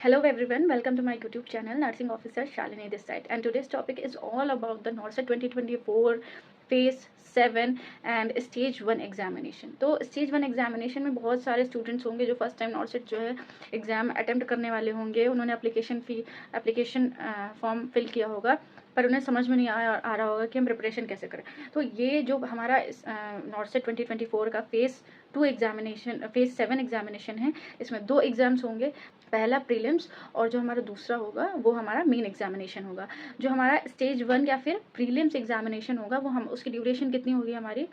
Hello everyone, welcome to my YouTube channel Nursing Officer Shalini this side, and today's topic is all about the NORCET 2024 phase 7 and stage 1 examination. तो stage 1 examination में बहुत सारे students होंगे जो first time नॉर्सेट जो है exam attempt करने वाले होंगे। उन्होंने एप्लीकेशन फॉर्म फिल किया होगा, पर उन्हें समझ में नहीं आ रहा होगा कि हम प्रिपरेशन कैसे करें। तो ये जो हमारा नॉर्सेट 2024 का फेज़ 7 एग्जामिनेशन है, इसमें 2 एग्ज़ाम्स होंगे। पहला प्रीलिम्स और जो हमारा दूसरा होगा वो हमारा मेन एग्जामिनेशन होगा। जो हमारा स्टेज 1 या फिर प्रीलिम्स एग्जामिनेशन होगा वो हम उसकी ड्यूरेशन कितनी होगी हमारी,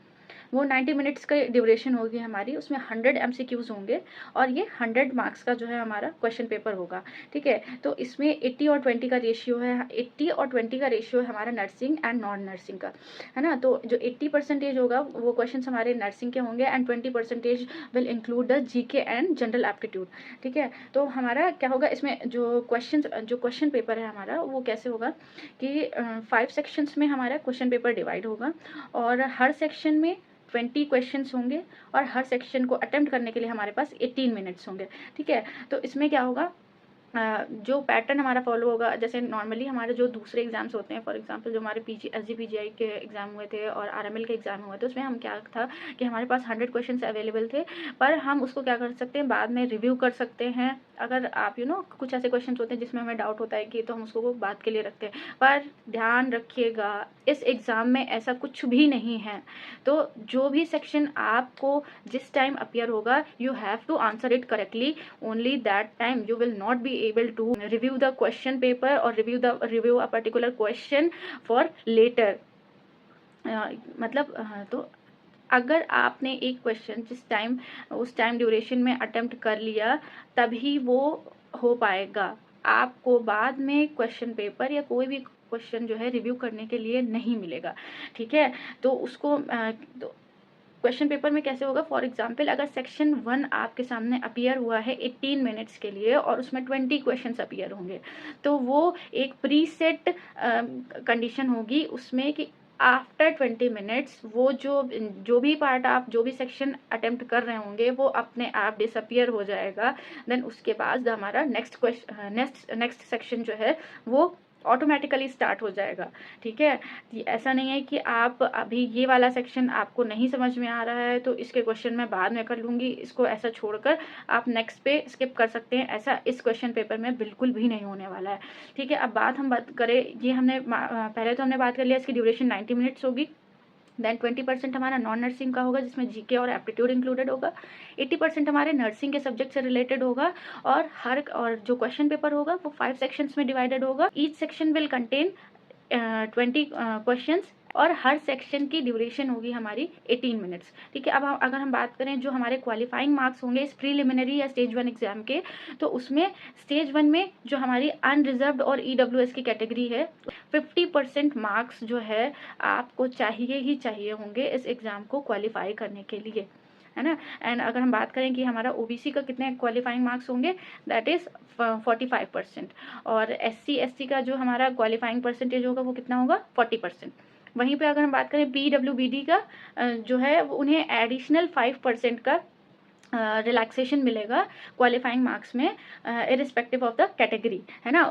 वो 90 मिनट्स का ड्यूरेशन होगी हमारी। उसमें 100 MCQs होंगे और ये 100 मार्क्स का जो है हमारा क्वेश्चन पेपर होगा। ठीक है, तो इसमें 80 और 20 का रेशियो है। 80 और 20 का रेशियो है हमारा नर्सिंग एंड नॉन नर्सिंग का, है ना। तो जो 80% होगा वो क्वेश्चन हमारे नर्सिंग के होंगे and 20% will include the GK and general aptitude. ठीक है, तो हमारा क्या होगा इसमें जो क्वेश्चन पेपर है हमारा वो कैसे होगा कि 5 सेक्शंस में हमारा क्वेश्चन पेपर डिवाइड होगा और हर सेक्शन में 20 क्वेश्चंस होंगे और हर सेक्शन को अटेम्प्ट करने के लिए हमारे पास 18 मिनट्स होंगे। ठीक है, तो इसमें क्या होगा, जो पैटर्न हमारा फॉलो होगा, जैसे नॉर्मली हमारे जो दूसरे एग्जाम्स होते हैं, फॉर एग्जांपल जो हमारे SGPGI के एग्जाम हुए थे और RML के एग्जाम हुए थे, उसमें हम क्या था कि हमारे पास 100 क्वेश्चंस अवेलेबल थे, पर हम उसको क्या कर सकते हैं, बाद में रिव्यू कर सकते हैं। अगर आप कुछ ऐसे क्वेश्चन होते हैं जिसमें हमें डाउट होता है कि तो हम उसको बात के लिए रखते हैं, पर ध्यान रखिएगा इस एग्ज़ाम में ऐसा कुछ भी नहीं है। तो जो भी सेक्शन आपको जिस टाइम अपीयर होगा, you have to answer it correctly, only that time you will not be able to review the question paper or review a particular question for later। मतलब तो अगर आपने एक क्वेश्चन उस टाइम ड्यूरेशन में attempt कर लिया तभी वो हो पाएगा। आपको बाद में क्वेश्चन पेपर या कोई भी क्वेश्चन जो है रिव्यू करने के लिए नहीं मिलेगा। ठीक है, तो उसको तो क्वेश्चन पेपर में कैसे होगा, फॉर एग्जाम्पल अगर सेक्शन 1 आपके सामने अपीयर हुआ है 18 मिनट्स के लिए और उसमें 20 क्वेश्चंस अपीयर होंगे, तो वो एक प्री सेट कंडीशन होगी उसमें कि आफ्टर 20 मिनट्स वो जो भी पार्ट आप जो भी सेक्शन अटेम्प्ट कर रहे होंगे वो अपने आप डिसअपियर हो जाएगा। देन उसके बाद हमारा नेक्स्ट सेक्शन जो है वो ऑटोमेटिकली स्टार्ट हो जाएगा। ठीक है, ऐसा नहीं है कि आप अभी ये वाला सेक्शन आपको नहीं समझ में आ रहा है तो इसके क्वेश्चन मैं बाद में कर लूँगी, इसको ऐसा छोड़कर आप नेक्स्ट पे स्किप कर सकते हैं। ऐसा इस क्वेश्चन पेपर में बिल्कुल भी नहीं होने वाला है। ठीक है, अब हम बात करें, ये हमने पहले तो हमने बात कर लिया इसकी ड्यूरेशन 90 मिनट्स होगी। देन 20% हमारा नॉन नर्सिंग का होगा जिसमें GK और एप्टीट्यूड इंक्लूडेड होगा। 80% हमारे नर्सिंग के सब्जेक्ट से रिलेटेड होगा और जो क्वेश्चन पेपर होगा वो 5 सेक्शंस में डिवाइडेड होगा। Each section will contain 20 questions और हर सेक्शन की ड्यूरेशन होगी हमारी 18 मिनट्स। ठीक है, अब अगर हम बात करें जो हमारे क्वालिफाइंग मार्क्स होंगे इस प्रीलिमिनरी या स्टेज 1 एग्जाम के, तो उसमें स्टेज 1 में जो हमारी अनरिजर्व्ड और EWS की कैटेगरी है 50% मार्क्स जो है आपको चाहिए ही चाहिए होंगे इस एग्ज़ाम को क्वालिफाई करने के लिए, है ना। एंड अगर हम बात करें कि हमारा OBC का कितने क्वालिफाइंग मार्क्स होंगे, दैट इज़ 45%। और SC ST का जो हमारा क्वालिफाइंग परसेंटेज होगा वो कितना होगा, 40%। वहीं पे अगर हम बात करें PWBD का जो है उन्हें एडिशनल 5% का रिलैक्सेशन मिलेगा क्वालिफाइंग मार्क्स में, इरिस्पेक्टिव ऑफ द कैटेगरी, है ना।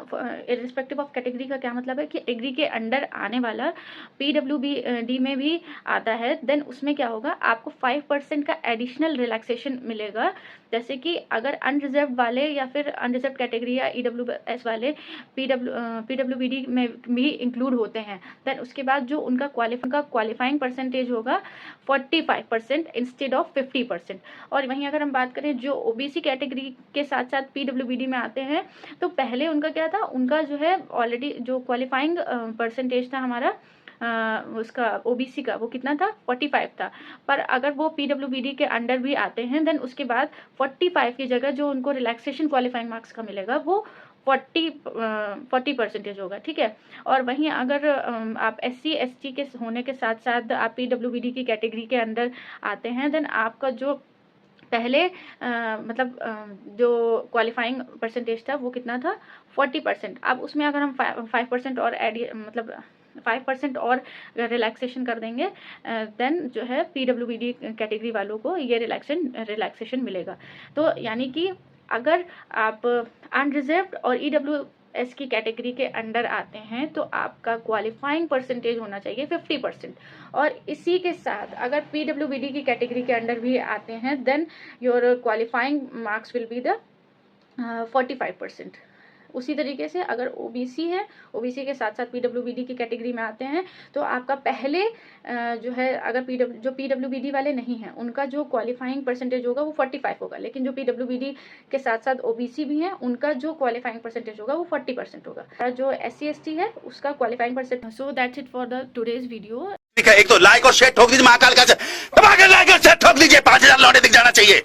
इरिस्पेक्टिव ऑफ कैटेगरी का क्या मतलब है कि एग्री के अंडर आने वाला PWBD में भी आता है, देन उसमें क्या होगा, आपको 5% का एडिशनल रिलैक्सेशन मिलेगा। जैसे कि अगर अनरिजर्व वाले या फिर अनरिजर्व कैटेगरी या EWS वाले PWBD में भी इंक्लूड होते हैं, देन उसके बाद जो उनका क्वालिफाइंग परसेंटेज होगा 45% इंस्टेड ऑफ 50%। और वहीं अगर हम बात करें जो OBC कैटेगरी के साथ साथ PWBD में आते हैं, तो पहले उनका क्या था, उनका जो है ऑलरेडी जो क्वालिफाइंग परसेंटेज था हमारा उसका OBC का वो कितना था, 45 था। पर अगर वो PWBD के अंडर भी आते हैं देन उसके बाद 45 की जगह जो उनको रिलैक्सेशन क्वालिफाइंग मार्क्स का मिलेगा वो 40% होगा। ठीक है, और वहीं अगर आप SC ST के होने के साथ साथ आप PWBD की कैटेगरी के अंदर आते हैं, देन आपका जो पहले जो क्वालिफाइंग परसेंटेज था वो कितना था, 40%। अब उसमें अगर हम 5% और 5% और रिलैक्सेशन कर देंगे, देन जो है PWBD कैटेगरी वालों को ये रिलैक्सेशन मिलेगा। तो यानी कि अगर आप अनरिजर्व्ड और EWS की कैटेगरी के अंडर आते हैं तो आपका क्वालिफाइंग परसेंटेज होना चाहिए 50%, और इसी के साथ अगर PWBD की कैटेगरी के अंडर भी आते हैं then your qualifying marks will be the 45%। उसी तरीके से अगर OBC है, OBC के साथ साथ PWBD की कैटेगरी में आते हैं तो आपका पहले जो है, अगर जो PWBD वाले नहीं हैं उनका जो क्वालिफाइंग परसेंटेज होगा वो 45 होगा, लेकिन जो PWBD के साथ साथ OBC भी हैं उनका जो क्वालिफाइंग परसेंटेज होगा वो 40% होगा। जो SC ST है उसका qualifying percentage. So that's it for the today's video. एक तो लाइक और शेयर ठोक दीजिए, महाकाल का लाइक और शेयर ठोक दीजिए, 5000 लौटे दिख जाना चाहिए।